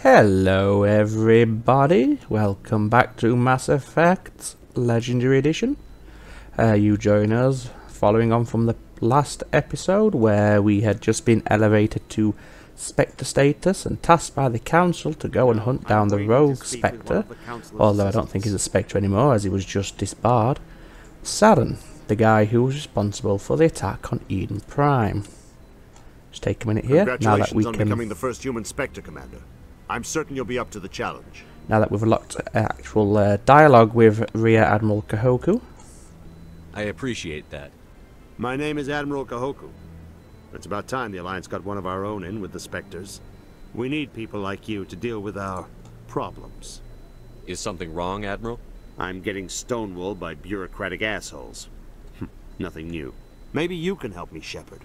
Hello everybody, welcome back to Mass Effect Legendary Edition. You join us following on from the last episode where we had just been elevated to Spectre status and tasked by the Council to go and hunt down the rogue Spectre, although I don't think he's a Spectre anymore as he was just disbarred, Saturn, the guy who was responsible for the attack on Eden Prime. Just take a minute here, now that we on can... becoming the first human Spectre Commander. I'm certain you'll be up to the challenge. Now that we've unlocked actual dialogue with Rear Admiral Kahoku. I appreciate that. My name is Admiral Kahoku. It's about time the Alliance got one of our own in with the Spectres. We need people like you to deal with our problems. Is something wrong, Admiral? I'm getting stonewalled by bureaucratic assholes. Nothing new. Maybe you can help me, Shepard.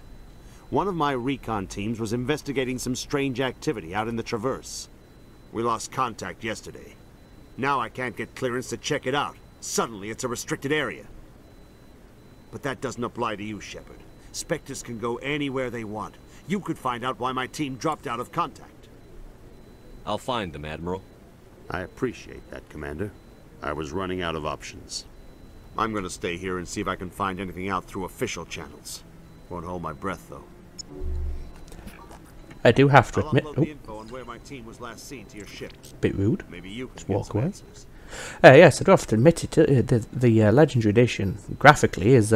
One of my recon teams was investigating some strange activity out in the Traverse. We lost contact yesterday. Now I can't get clearance to check it out. Suddenly it's a restricted area. But that doesn't apply to you, Shepard. Spectres can go anywhere they want. You could find out why my team dropped out of contact. I'll find them, Admiral. I appreciate that, Commander. I was running out of options. I'm gonna stay here and see if I can find anything out through official channels. Won't hold my breath, though. I do have to admit, the info on where my team was last seen to your ship. bit rude. Maybe you can Just walk away. answers. Yes, I do have to admit it. The Legendary Edition graphically is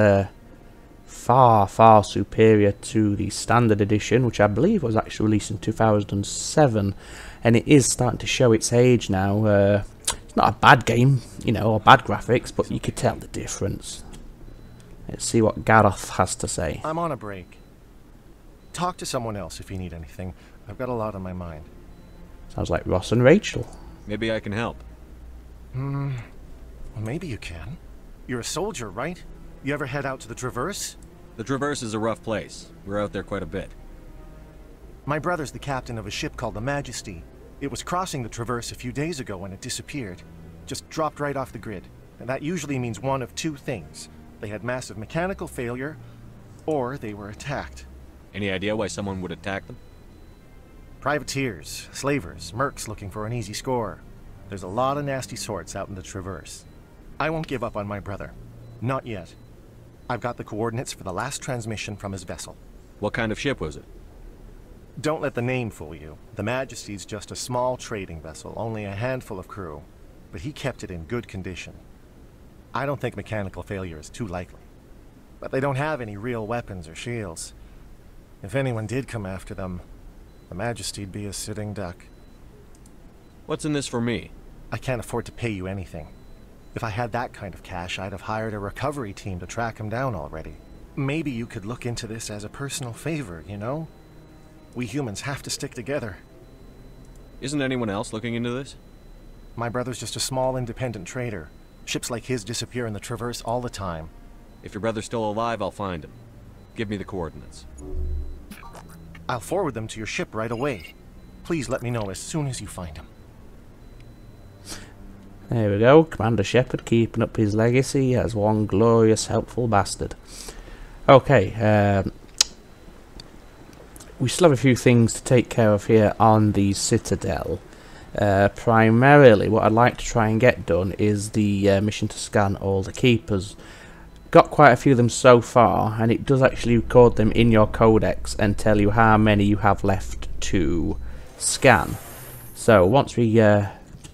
far superior to the Standard Edition, which I believe was actually released in 2007, and it is starting to show its age now. It's not a bad game, you know, or bad graphics, but you could tell the difference. Let's see what Gareth has to say. I'm on a break. Talk to someone else if you need anything. I've got a lot on my mind. Sounds like Ross and Rachel. Maybe I can help. Well, maybe you can. You're a soldier, right? You ever head out to the Traverse? The Traverse is a rough place. We're out there quite a bit. My brother's the captain of a ship called the Majesty. It was crossing the Traverse a few days ago when it disappeared. Just dropped right off the grid. And that usually means one of two things. They had massive mechanical failure, or they were attacked. Any idea why someone would attack them? Privateers, slavers, mercs looking for an easy score. There's a lot of nasty sorts out in the Traverse. I won't give up on my brother. Not yet. I've got the coordinates for the last transmission from his vessel. What kind of ship was it? Don't let the name fool you. The Majesty's just a small trading vessel, only a handful of crew. But he kept it in good condition. I don't think mechanical failure is too likely. But they don't have any real weapons or shields. If anyone did come after them, the Majesty'd be a sitting duck. What's in this for me? I can't afford to pay you anything. If I had that kind of cash, I'd have hired a recovery team to track him down already. Maybe you could look into this as a personal favor, you know? We humans have to stick together. Isn't anyone else looking into this? My brother's just a small independent trader. Ships like his disappear in the Traverse all the time. If your brother's still alive, I'll find him. Give me the coordinates. I'll forward them to your ship right away. Please let me know as soon as you find him. There we go, Commander Shepard keeping up his legacy as one glorious, helpful bastard. Okay, we still have a few things to take care of here on the Citadel. Primarily, what I'd like to try and get done is the mission to scan all the keepers. Got quite a few of them so far, and it does actually record them in your codex and tell you how many you have left to scan. So once we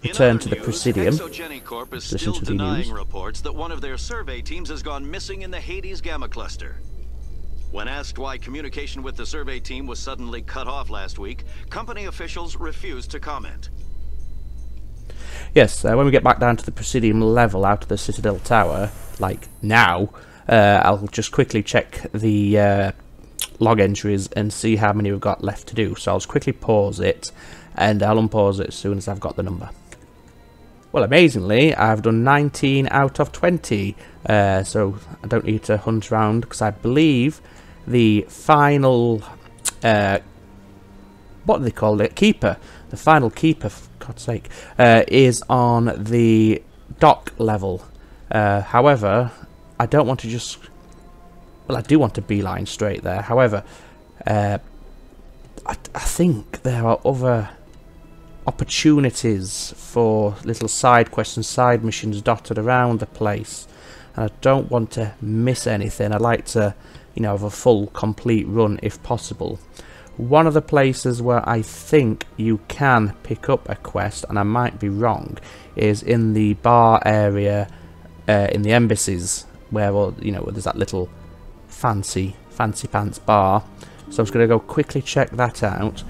return to the Presidium, Corp is listen still to the denying news. reports that one of their survey teams has gone missing in the Hades Gamma Cluster. When asked why communication with the survey team was suddenly cut off last week, company officials refused to comment. Yes, when we get back down to the Presidium level out of the Citadel Tower, like now, I'll just quickly check the log entries and see how many we've got left to do. So I'll just quickly pause it, and I'll unpause it as soon as I've got the number. Well, amazingly, I've done 19 out of 20, so I don't need to hunt around, because I believe the final, what do they call it, keeper, the final keeper, for God's sake, is on the dock level. However, I don't want to just, well, I do want to beeline straight there. However, I think there are other opportunities for little side quests and side missions dotted around the place, and I don't want to miss anything. I like to, you know, have a full, complete run if possible. One of the places where I think you can pick up a quest, and I might be wrong, is in the bar area in the embassies, where, you know, there's that little fancy pants bar. So I'm just going to go quickly check that out.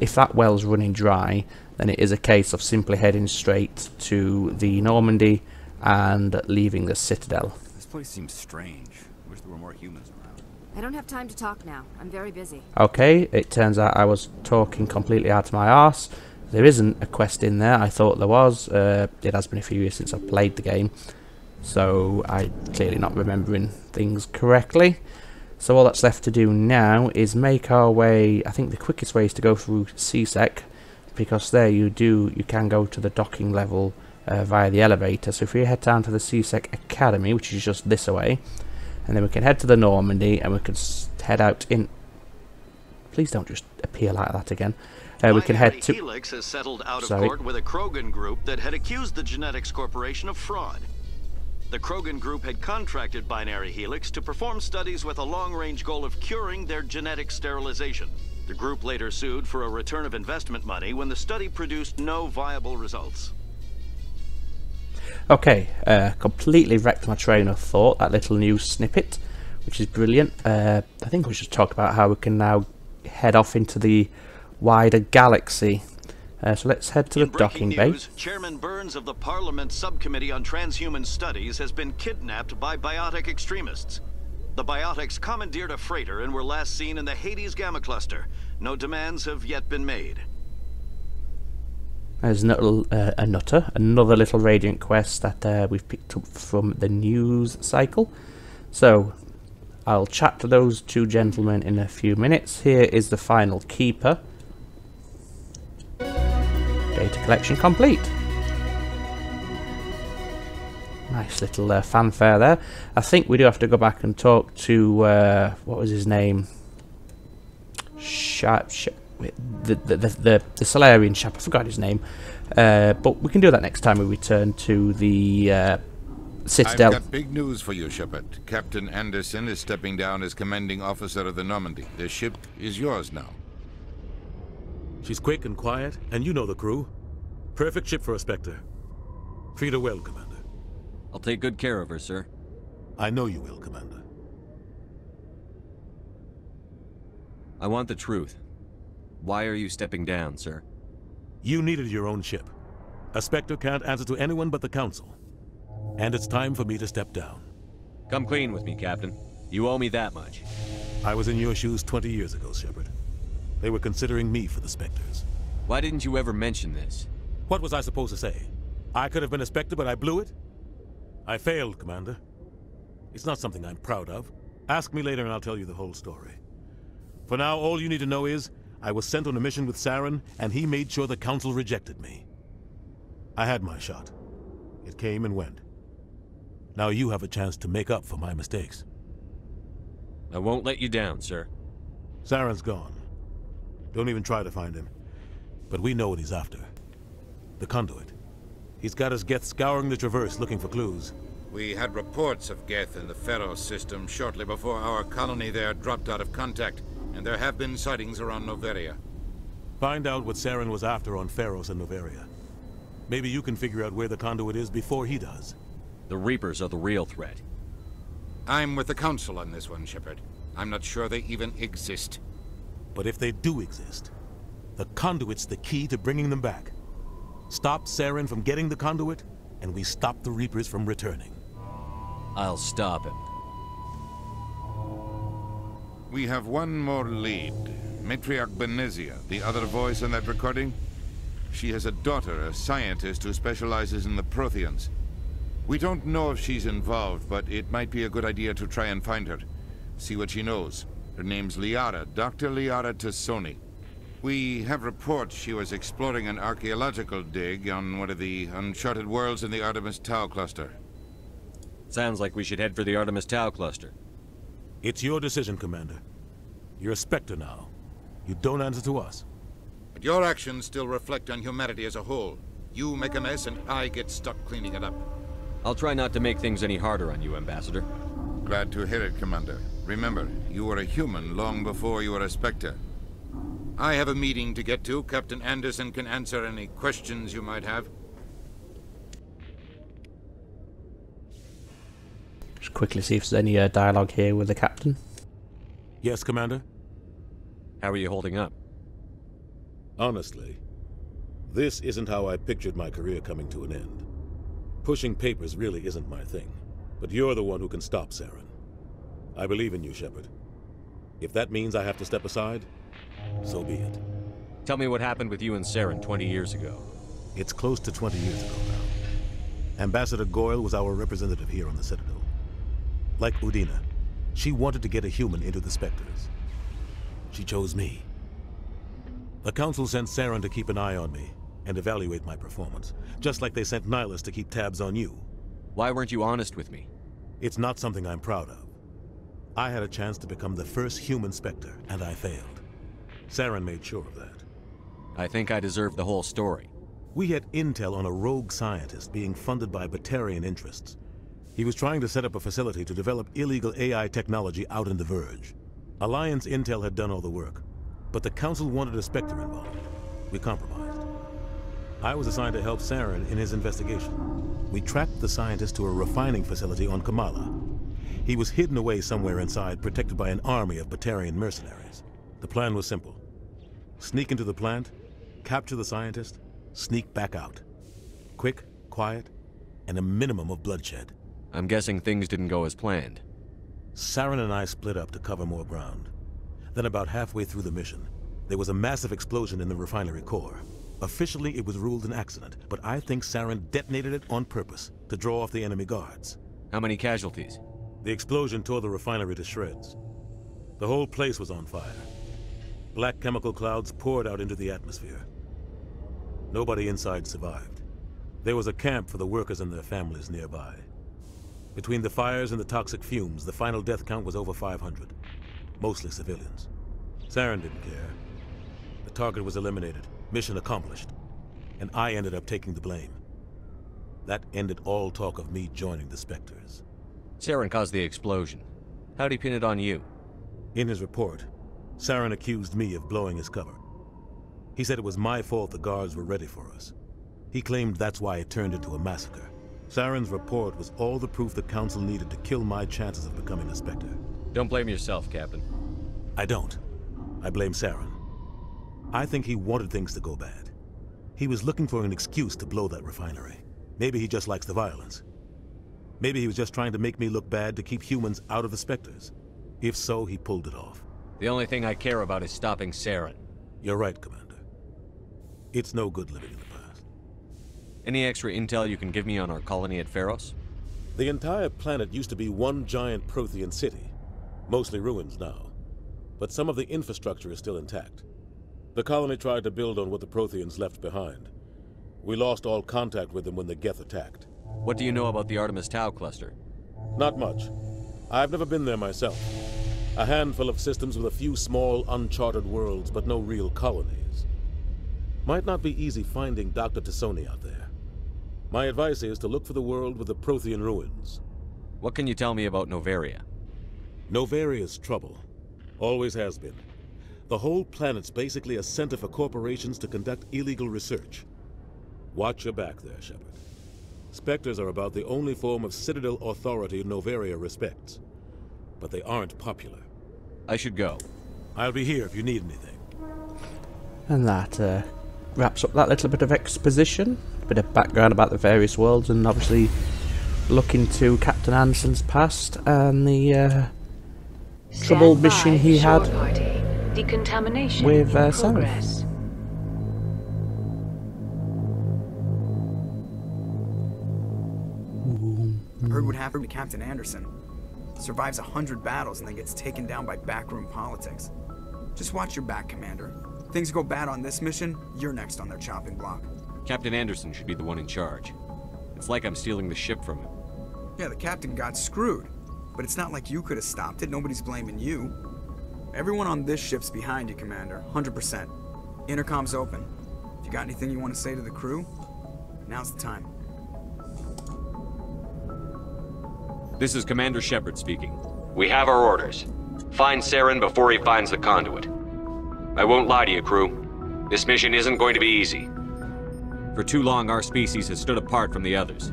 If that well's running dry, then it is a case of simply heading straight to the Normandy and leaving the Citadel. This place seems strange. Wish there were more humans around. I don't have time to talk now. I'm very busy. Okay, it turns out I was talking completely out of my arse. There isn't a quest in there. I thought there was. It has been a few years since I've played the game, so I'm clearly not remembering things correctly. So all that's left to do now is make our way. I think the quickest way is to go through CSEC, because there you can go to the docking level via the elevator. So if we head down to the CSEC Academy, which is just this away, and then we can head to the Normandy, and we can head out in... Please don't just appear like that again. We can head to... Helix has settled out of court with a Krogan group that had accused the Genetics Corporation of fraud. The Krogan group had contracted Binary Helix to perform studies with a long-range goal of curing their genetic sterilization. The group later sued for a return of investment money when the study produced no viable results. Okay, completely wrecked my train of thought, that little news snippet, which is brilliant. I think we should talk about how we can now head off into the wider galaxy. So let's head to the docking bay. Chairman Burns of the Parliament Subcommittee on Transhuman Studies has been kidnapped by biotic extremists. The biotics commandeered a freighter and were last seen in the Hades Gamma Cluster. No demands have yet been made. There's another little Radiant quest that we've picked up from the news cycle. So I'll chat to those two gentlemen in a few minutes. Here is the final keeper. Data collection complete. Nice little fanfare there. I think we do have to go back and talk to what was his name? The Solarian chap. I forgot his name. But we can do that next time we return to the Citadel. I've got big news for you, Shepard. Captain Anderson is stepping down as commanding officer of the Normandy. The ship is yours now. She's quick and quiet, and you know the crew. Perfect ship for a Spectre. Treat her well, Commander. I'll take good care of her, sir. I know you will, Commander. I want the truth. Why are you stepping down, sir? You needed your own ship. A Spectre can't answer to anyone but the Council. And it's time for me to step down. Come clean with me, Captain. You owe me that much. I was in your shoes 20 years ago, Shepard. They were considering me for the Spectres. Why didn't you ever mention this? What was I supposed to say? I could have been a Spectre, but I blew it? I failed, Commander. It's not something I'm proud of. Ask me later and I'll tell you the whole story. For now, all you need to know is, I was sent on a mission with Saren, and he made sure the Council rejected me. I had my shot. It came and went. Now you have a chance to make up for my mistakes. I won't let you down, sir. Saren's gone. Don't even try to find him. But we know what he's after. The conduit. He's got his Geth scouring the Traverse looking for clues. We had reports of Geth in the Phaistos system shortly before our colony there dropped out of contact, and there have been sightings around Noveria. Find out what Saren was after on Pharos and Noveria. Maybe you can figure out where the conduit is before he does. The Reapers are the real threat. I'm with the Council on this one, Shepard. I'm not sure they even exist. But if they do exist, the conduit's the key to bringing them back. Stop Saren from getting the conduit, and we stop the Reapers from returning. I'll stop him. We have one more lead. Matriarch Benezia, the other voice in that recording. She has a daughter, a scientist who specializes in the Proteans. We don't know if she's involved, but it might be a good idea to try and find her. See what she knows. Her name's Liara, Dr. Liara Tassoni. We have reports she was exploring an archaeological dig on one of the uncharted worlds in the Artemis Tau cluster. Sounds like we should head for the Artemis Tau cluster. It's your decision, Commander. You're a Spectre now. You don't answer to us. I But your actions still reflect on humanity as a whole. You make a mess and I get stuck cleaning it up. I'll try not to make things any harder on you, Ambassador. Glad to hear it, Commander. Remember, you were a human long before you were a Spectre. I have a meeting to get to. Captain Anderson can answer any questions you might have. Just quickly see if there's any dialogue here with the captain. Yes, Commander? How are you holding up? Honestly, this isn't how I pictured my career coming to an end. Pushing papers really isn't my thing, but you're the one who can stop Saren. I believe in you, Shepard. If that means I have to step aside, so be it. Tell me what happened with you and Saren 20 years ago. It's close to 20 years ago now. Ambassador Goyle was our representative here on the Citadel. Like Udina, she wanted to get a human into the Spectres. She chose me. The Council sent Saren to keep an eye on me and evaluate my performance, just like they sent Nihilus to keep tabs on you. Why weren't you honest with me? It's not something I'm proud of. I had a chance to become the first human Spectre, and I failed. Saren made sure of that. I think I deserve the whole story. We had intel on a rogue scientist being funded by Batarian interests. He was trying to set up a facility to develop illegal AI technology out in the Verge. Alliance intel had done all the work, but the Council wanted a Spectre involved. We compromised. I was assigned to help Saren in his investigation. We tracked the scientist to a refining facility on Kamala. He was hidden away somewhere inside, protected by an army of Batarian mercenaries. The plan was simple. Sneak into the plant, capture the scientist, sneak back out. Quick, quiet, and a minimum of bloodshed. I'm guessing things didn't go as planned. Saren and I split up to cover more ground. Then about halfway through the mission, there was a massive explosion in the refinery core. Officially, it was ruled an accident, but I think Saren detonated it on purpose to draw off the enemy guards. How many casualties? The explosion tore the refinery to shreds. The whole place was on fire. Black chemical clouds poured out into the atmosphere. Nobody inside survived. There was a camp for the workers and their families nearby. Between the fires and the toxic fumes, the final death count was over 500. Mostly civilians. Saren didn't care. The target was eliminated, mission accomplished, and I ended up taking the blame. That ended all talk of me joining the Spectres. Saren caused the explosion. How'd he pin it on you? In his report, Saren accused me of blowing his cover. He said it was my fault the guards were ready for us. He claimed that's why it turned into a massacre. Saren's report was all the proof the Council needed to kill my chances of becoming a Spectre. Don't blame yourself, Captain. I don't. I blame Saren. I think he wanted things to go bad. He was looking for an excuse to blow that refinery. Maybe he just likes the violence. Maybe he was just trying to make me look bad to keep humans out of the Spectres. If so, he pulled it off. The only thing I care about is stopping Saren. You're right, Commander. It's no good living in the past. Any extra intel you can give me on our colony at Phaistos? The entire planet used to be one giant Prothean city. Mostly ruins now. But some of the infrastructure is still intact. The colony tried to build on what the Protheans left behind. We lost all contact with them when the Geth attacked. What do you know about the Artemis Tau cluster? Not much. I've never been there myself. A handful of systems with a few small, uncharted worlds, but no real colonies. Might not be easy finding Dr. Tassoni out there. My advice is to look for the world with the Prothean ruins. What can you tell me about Noveria? Novaria's trouble. Always has been. The whole planet's basically a center for corporations to conduct illegal research. Watch your back there, Shepard. Spectres are about the only form of Citadel authority Noveria respects. But they aren't popular. I should go. I'll be here if you need anything. And that wraps up that little bit of exposition. A bit of background about the various worlds, and obviously look into Captain Anderson's past and the trouble mission he had Decontamination with Saren. progress. I heard what happened to Captain Anderson. Survives 100 battles and then gets taken down by backroom politics. Just watch your back, Commander. Things go bad on this mission, you're next on their chopping block. Captain Anderson should be the one in charge. It's like I'm stealing the ship from him. Yeah, the captain got screwed. But it's not like you could have stopped it. Nobody's blaming you. Everyone on this ship's behind you, Commander. 100%. Intercom's open. If you got anything you want to say to the crew, now's the time. This is Commander Shepard speaking. We have our orders. Find Saren before he finds the conduit. I won't lie to you, crew. This mission isn't going to be easy. For too long, our species has stood apart from the others.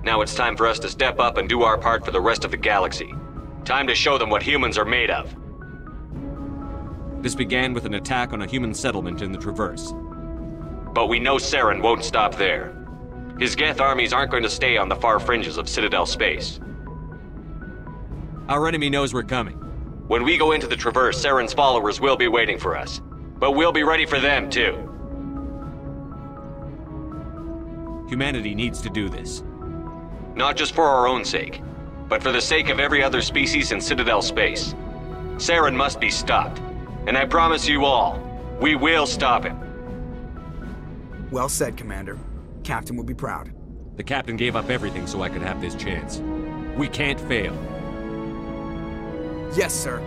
Now it's time for us to step up and do our part for the rest of the galaxy. Time to show them what humans are made of. This began with an attack on a human settlement in the Traverse. But we know Saren won't stop there. His Geth armies aren't going to stay on the far fringes of Citadel space. Our enemy knows we're coming. When we go into the Traverse, Saren's followers will be waiting for us. But we'll be ready for them, too. Humanity needs to do this. Not just for our own sake, but for the sake of every other species in Citadel space. Saren must be stopped. And I promise you all, we will stop him. Well said, Commander. Captain will be proud. The Captain gave up everything so I could have this chance. We can't fail. Yes, sir.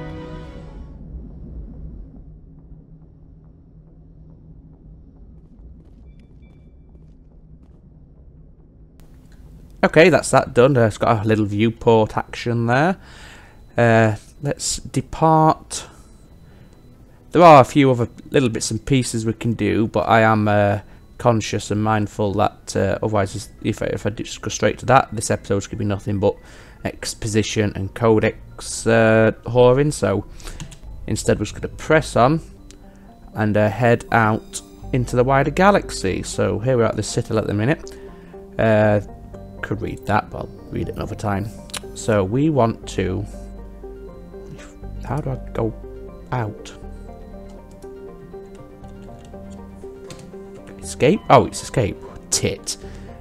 Okay, that's that done. It's got a little viewport action there. Let's depart. There are a few other little bits and pieces we can do, but I am conscious and mindful that otherwise, if I just go straight to that, this episode's going to be nothing but exposition and codex whoring. So instead, we're just going to press on and head out into the wider galaxy. So here we are at the Citadel at the minute. Could read that, but I'll read it another time. So we want to. How do I go out? Escape? Oh, it's escape. Tit.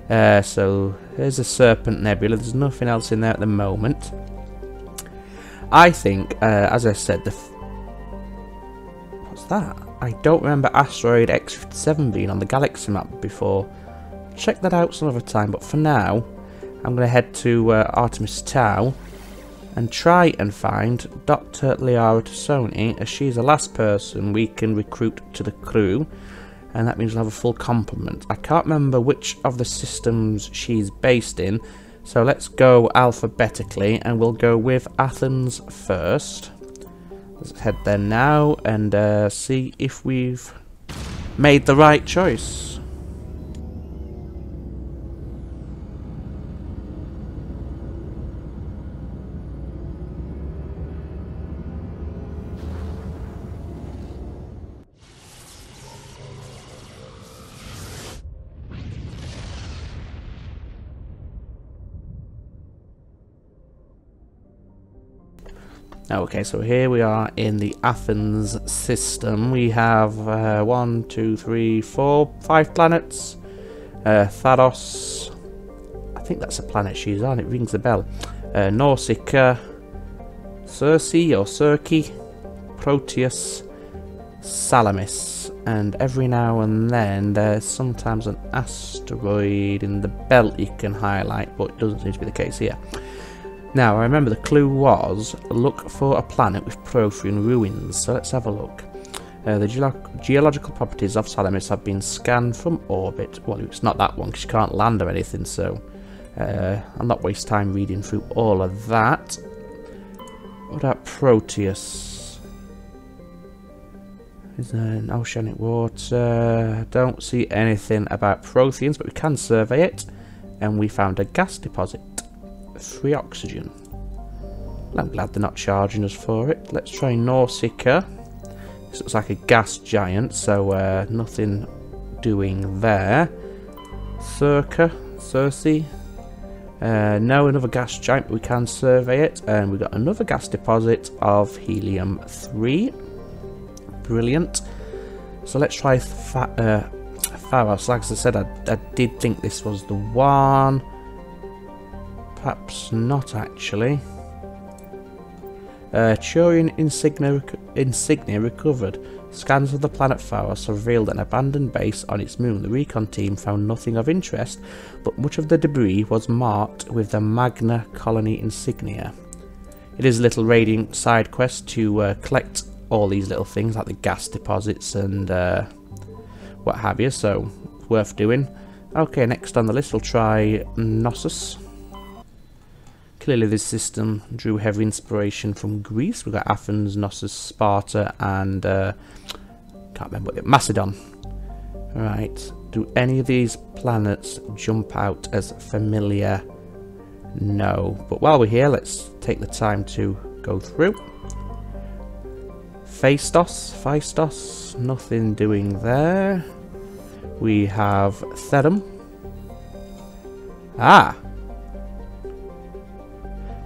So there's a Serpent Nebula. There's nothing else in there at the moment. I think, as I said, what's that? I don't remember asteroid X57 being on the galaxy map before. Check that out some other time, but for now I'm going to head to Artemis Tau and try and find Dr. Liara Tassoni, as she's the last person we can recruit to the crew, and that means we'll have a full complement. I can't remember which of the systems she's based in, so let's go alphabetically, and we'll go with Athens first. Let's head there now and see if we've made the right choice. Okay, so here we are in the Athens system. We have 1, 2, 3, 4, 5 planets. Phaistos, I think that's a planet she's on, it rings a bell. Nausicaa, Circe or Circe, Proteus, Salamis, and every now and then there's sometimes an asteroid in the belt you can highlight, but it doesn't seem to be the case here. Now, I remember the clue was look for a planet with Prothean ruins, so let's have a look. The geological properties of Salamis have been scanned from orbit. Well, it's not that one because you can't land or anything, so I'll not waste time reading through all of that. What about Proteus? Is there an oceanic water? Don't see anything about Protheans, but we can survey it, and we found a gas deposit. Free oxygen. Well, I'm glad they're not charging us for it. Let's try Nausicaa. This looks like a gas giant, so nothing doing there. Circe. No, another gas giant, but we can survey it. And we've got another gas deposit of helium-3. Brilliant. So let's try Phaistos. Like I said, I did think this was the one. Perhaps not, actually. Turian insignia recovered. Scans of the planet Phaistos revealed an abandoned base on its moon. The recon team found nothing of interest, but much of the debris was marked with the Magna Colony insignia. It is a little raiding side quest to collect all these little things like the gas deposits and what have you, so worth doing. Okay, next on the list we'll try Knossos. Clearly this system drew heavy inspiration from Greece. We've got Athens, Knossos, Sparta, and can't remember what Macedon. Right, do any of these planets jump out as familiar? No, but while we're here, let's take the time to go through. Phaistos, nothing doing there. We have Therum.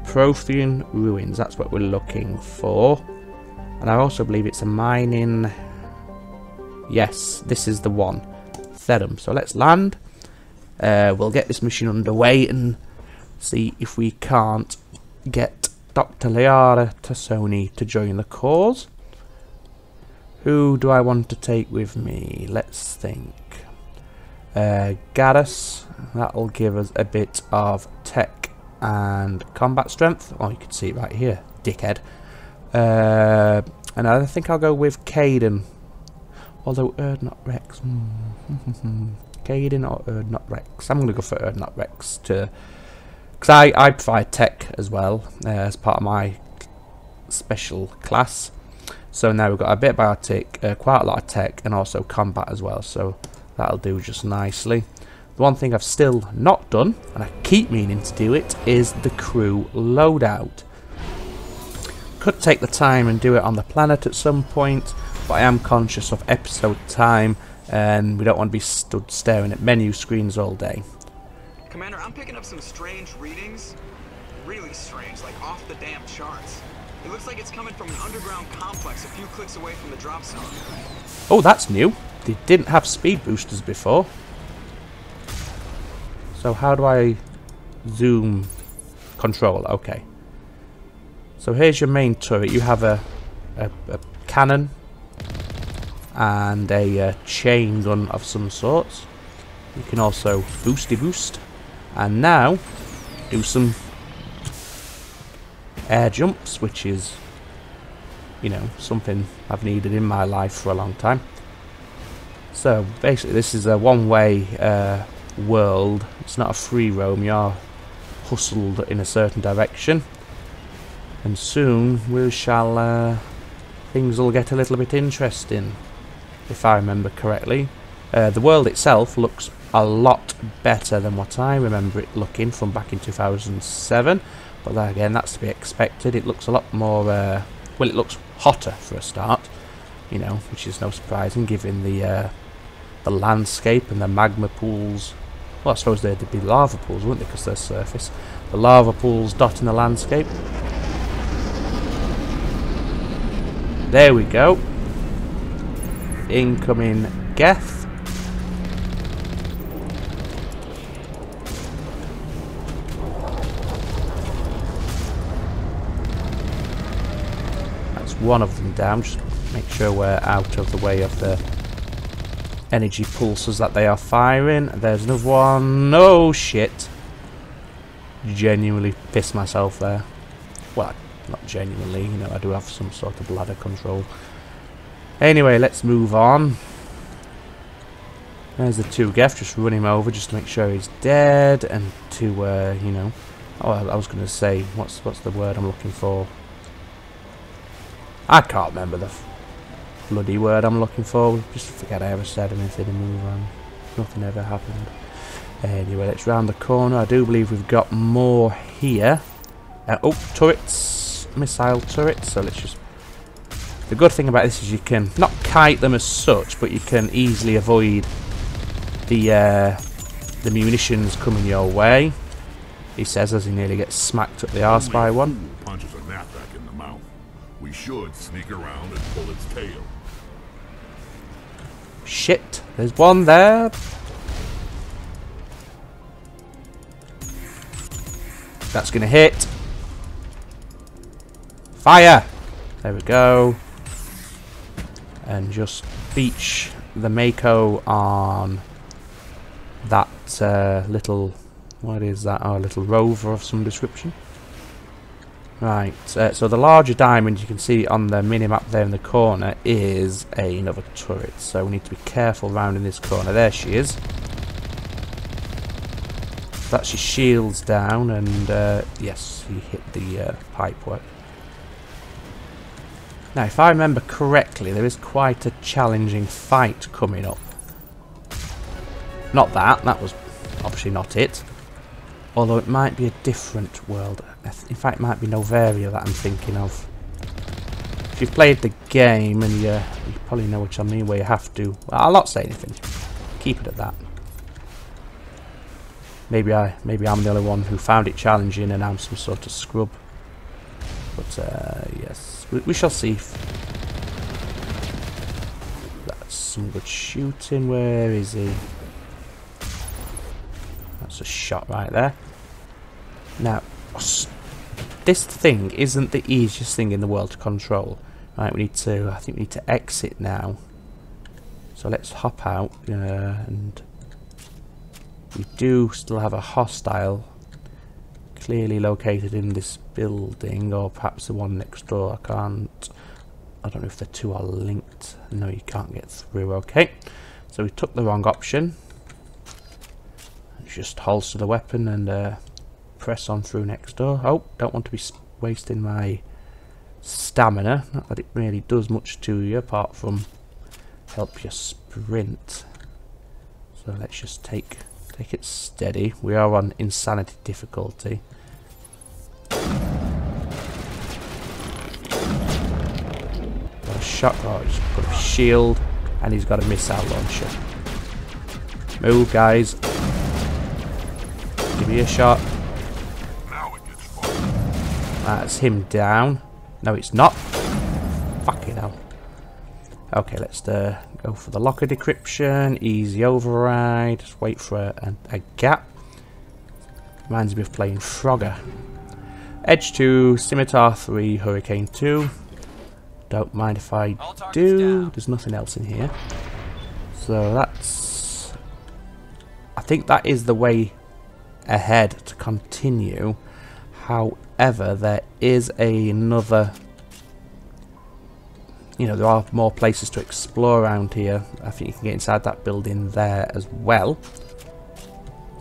Protean ruins, that's what we're looking for. And I also believe it's a mining... Yes, this is the one. Therum. So let's land. We'll get this mission underway and see if we can't get Dr. Liara Tassoni to join the cause. Who do I want to take with me? Let's think. Garrus. That'll give us a bit of tech and combat strength. Oh, you can see it right here, dickhead. And I think I'll go with Caden. Although not Rex. Caden or not Rex. I'm going to go for not Rex to, because I provide tech as well as part of my special class. So now we've got a bit of biotic, quite a lot of tech, and also combat as well. So that'll do just nicely. The one thing I've still not done, and I keep meaning to do it, is the crew loadout. Could take the time and do it on the planet at some point, but I am conscious of episode time, and we don't want to be stood staring at menu screens all day. Commander, I'm picking up some strange readings. Really strange, like off the damn charts. It looks like it's coming from an underground complex a few clicks away from the drop zone. Oh, that's new. They didn't have speed boosters before. So how do I zoom control? Okay. So here's your main turret. You have a cannon and a chain gun of some sorts. You can also boost. And now do some air jumps, which is, you know, something I've needed in my life for a long time. So basically this is a one-way world. It's not a free roam. You're hustled in a certain direction, and soon we shall things will get a little bit interesting, if I remember correctly. The world itself looks a lot better than what I remember it looking from back in 2007, but then again, that's to be expected. It looks a lot more well, it looks hotter for a start, you know, which is no surprising given the landscape and the magma pools. Well, I suppose they'd be lava pools, wouldn't they, because they're surface. The lava pools dotting the landscape. There we go. Incoming Geth. That's one of them down. Just make sure we're out of the way of the energy pulses that they are firing. There's another one. No shit. Genuinely pissed myself there. Well, not genuinely, you know, I do have some sort of bladder control. Anyway, let's move on. There's the 2 Geth, just run him over just to make sure he's dead, and to, you know... Oh, I was going to say, what's the word I'm looking for? I can't remember the bloody word I'm looking for. Just forget I ever said anything and move on. Nothing ever happened. Anyway, let's round the corner. I do believe we've got more here. Oh, turrets. Missile turrets. So let's just... The good thing about this is you can not kite them as such, but you can easily avoid the munitions coming your way. He says as he nearly gets smacked up the arse by one. Punches a knapsack in the mouth. We should sneak around and pull its tail. Shit, there's one there. That's gonna hit. Fire! There we go. And just beach the MAKO on that little... What is that? Oh, a little rover of some description. Right, so the larger diamond you can see on the mini-map there in the corner is another turret, so we need to be careful rounding this corner. There she is. That's your shields down, and yes, he hit the pipework. Now, if I remember correctly, there is quite a challenging fight coming up. Not that, that was obviously not it. Although it might be a different world. In fact, it might be Novaria that I'm thinking of. If you've played the game, and you probably know which I mean, where you have to... Well, I'll not say anything. Keep it at that. Maybe I'm the only one who found it challenging and I'm some sort of scrub. But, yes. We shall see. That's some good shooting. Where is he? That's a shot right there. Now, this thing isn't the easiest thing in the world to control. Right, I think we need to exit now. So let's hop out, and we do still have a hostile clearly located in this building, or perhaps the one next door. I don't know if the two are linked. No, you can't get through. Okay, so we took the wrong option. Just holster the weapon and press on through next door. Oh, don't want to be wasting my stamina. Not that it really does much to you apart from help you sprint. So let's just take it steady. We are on insanity difficulty. Got a shot. Oh, he's put a shield and he's got a missile launcher. Move, guys. Give me a shot. That's him down. No, it's not. Fucking hell. Okay, let's go for the locker decryption. Easy override. Just wait for a gap. Reminds me of playing Frogger. Edge 2, Scimitar 3, Hurricane 2. Don't mind if I do. There's nothing else in here. So that's... I think that is the way ahead to continue. However, there is another... there are more places to explore around here. I think you can get inside that building there as well.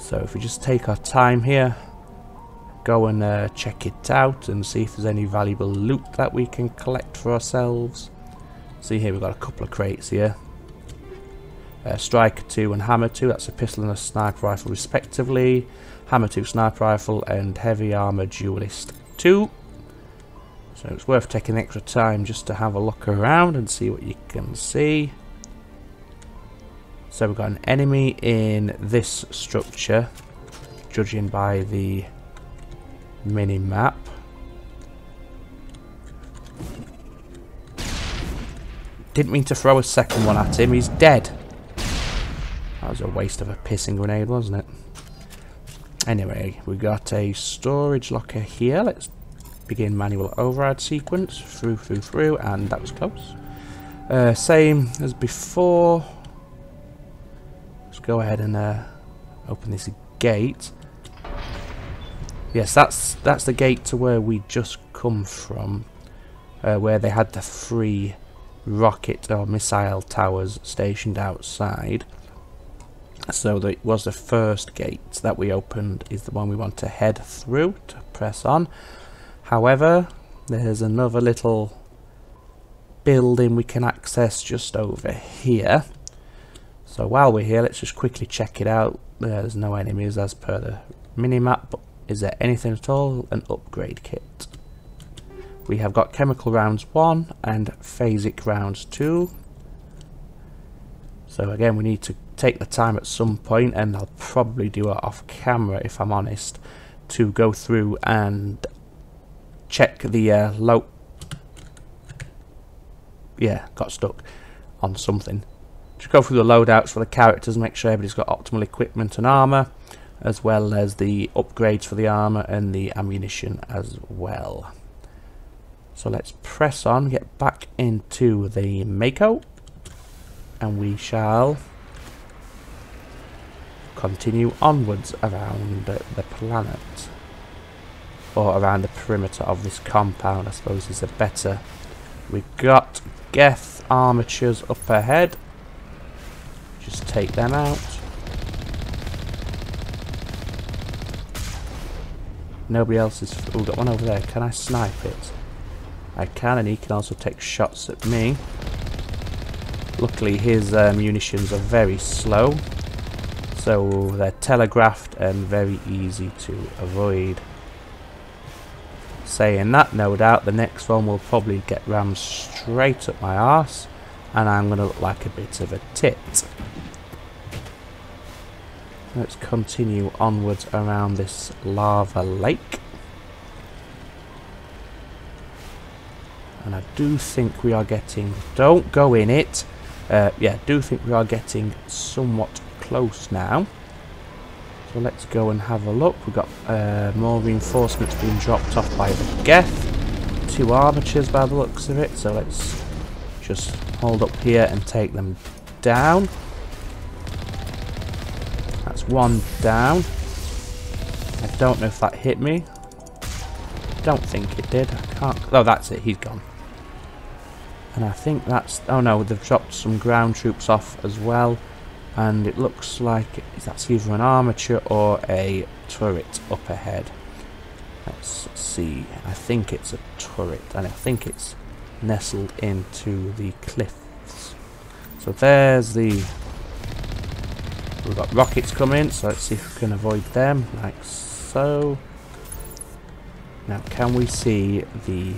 So if we just take our time here, go and check it out and see if there's any valuable loot that we can collect for ourselves. See here, we've got a couple of crates here. Striker 2 and Hammer 2, that's a pistol and a sniper rifle respectively. Hammer 2 sniper rifle and heavy armor duelist 2. So it's worth taking extra time just to have a look around and see what you can see. So we've got an enemy in this structure, judging by the mini-map. Didn't mean to throw a second one at him, he's dead. That was a waste of a pissing grenade, wasn't it? Anyway, we got a storage locker here. Let's begin manual override sequence. Through, and that was close. Same as before. Let's go ahead and open this gate. Yes, that's the gate to where we just come from, where they had the 3 rocket or missile towers stationed outside. So that was the first gate that we opened, is the one we want to head through to press on. However, there's another little building we can access just over here. So while we're here, let's just quickly check it out. There's no enemies as per the minimap, but is there anything at all? An upgrade kit. We have got chemical rounds 1 and phasic rounds 2. So again, we need to take the time at some point, and I'll probably do it off camera if I'm honest, to go through and check the got stuck on something. Just go through the loadouts for the characters, make sure everybody's got optimal equipment and armor, as well as the upgrades for the armor and the ammunition as well. So let's press on, get back into the MAKO, and we shall continue onwards around the planet. or around the perimeter of this compound, I suppose is a better. We've got Geth armatures up ahead. Just take them out. Nobody else is... Oh, we've got one over there. Can I snipe it? I can, and he can also take shots at me. Luckily his munitions are very slow, so they're telegraphed and very easy to avoid. Saying that, no doubt the next one will probably get rammed straight up my arse, and I'm going to look like a bit of a tit. Let's continue onwards around this lava lake. And I do think we are getting... Don't go in it. Yeah, do think we are getting somewhat close now. So let's go and have a look. We've got more reinforcements being dropped off by the Geth. 2 armatures by the looks of it. So let's just hold up here and take them down. That's 1 down. I don't know if that hit me. Don't think it did. I can't... Oh, that's it. He's gone. And I think that's... Oh no, they've dropped some ground troops off as well. And it looks like that's either an armature or a turret up ahead. Let's see. I think it's a turret. And I think it's nestled into the cliffs. So there's the... We've got rockets coming. So let's see if we can avoid them. Like so. Now, can we see the...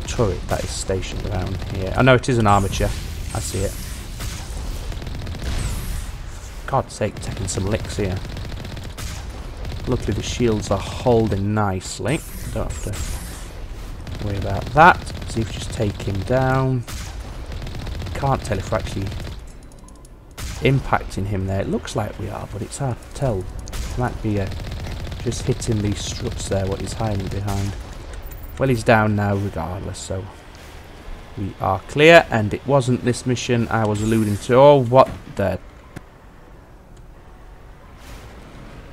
turret that is stationed around here? Oh no, it is an armature. I see it. God's sake, taking some licks here. Luckily the shields are holding nicely. Don't have to worry about that. Let's see if we just take him down. Can't tell if we're actually impacting him there. It looks like we are, but it's hard to tell. It might be just hitting these struts there, what he's hiding behind. Well, he's down now regardless, so we are clear, and it wasn't this mission I was alluding to. Oh, what the...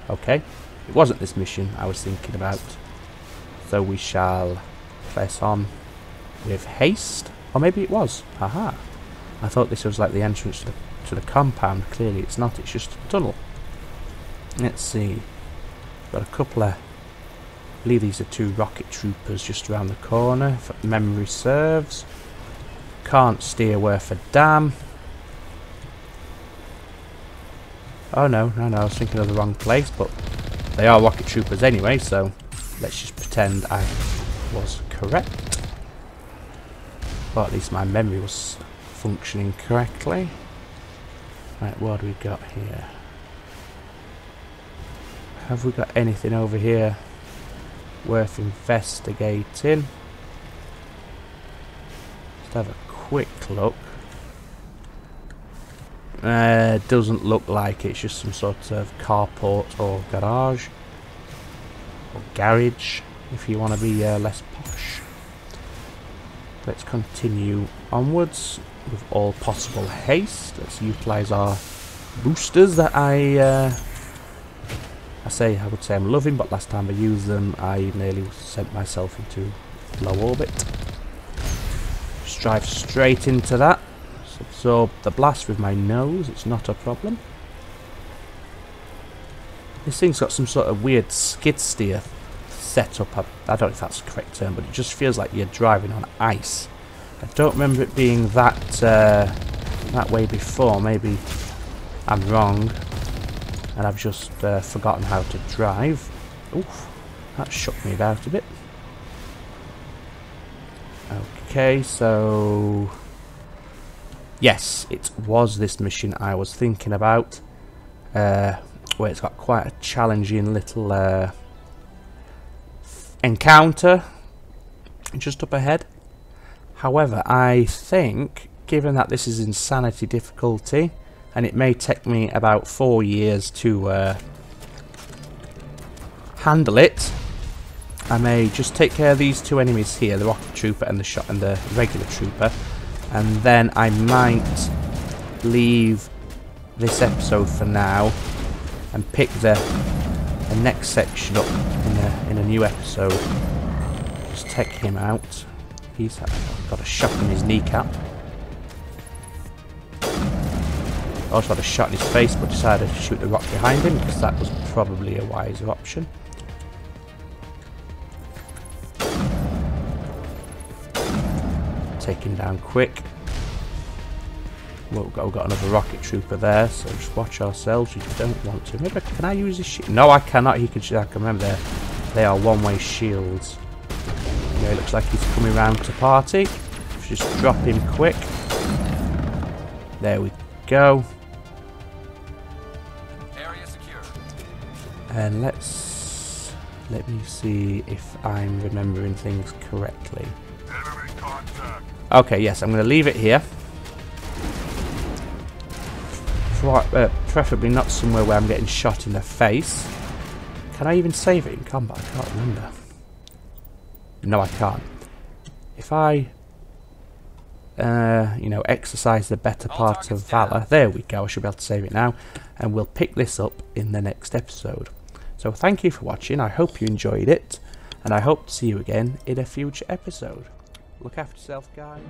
Okay, it wasn't this mission I was thinking about. So we shall press on with haste. Or maybe it was. Haha. I thought this was like the entrance to the compound. Clearly it's not, it's just a tunnel. Let's see. Got a couple of... I believe these are 2 rocket troopers just around the corner, if memory serves. Can't steer worth a damn. Oh no, I was thinking of the wrong place, but they are rocket troopers anyway, so let's just pretend I was correct. Or at least my memory was functioning correctly. Right, what do we got here? Have we got anything over here worth investigating? Let's have a quick look. Doesn't look like it's just some sort of carport or garage. Or garage, if you want to be less posh. Let's continue onwards with all possible haste. Let's utilise our boosters that I would say I'm loving, but last time I used them I nearly sent myself into low orbit. Just drive straight into that. Just absorb the blast with my nose, it's not a problem. This thing's got some sort of weird skid steer setup. I don't know if that's the correct term, but it just feels like you're driving on ice. I don't remember it being that that way before. Maybe I'm wrong and I've just forgotten how to drive. Oof, that shook me about a bit. Okay, so yes, it was this mission I was thinking about, where it's got quite a challenging little encounter just up ahead. However, I think, given that this is insanity difficulty, and it may take me about 4 years to handle it, I may just take care of these 2 enemies here, the rocket trooper and the regular trooper, and then I might leave this episode for now and pick the next section up in in a new episode. Just take him out. He's got a shot in his kneecap. Also had a shot in his face, but decided to shoot the rock behind him because that was probably a wiser option. Take him down quick. Well, we've got another rocket trooper there, so just watch ourselves. You don't want to. Maybe can I use his shield? No, I cannot. He can. I can remember they are one-way shields. Yeah, it looks like he's coming round to party. Just drop him quick. There we go. Area secure. And let me see if I'm remembering things correctly. Enemy contact. Okay, yes, I'm going to leave it here. Preferably not somewhere where I'm getting shot in the face. Can I even save it in combat? I can't remember. No, I can't. If I, you know, exercise the better part of valor, there we go. I should be able to save it now, and we'll pick this up in the next episode. So thank you for watching. I hope you enjoyed it, and I hope to see you again in a future episode. Look after yourself, guys.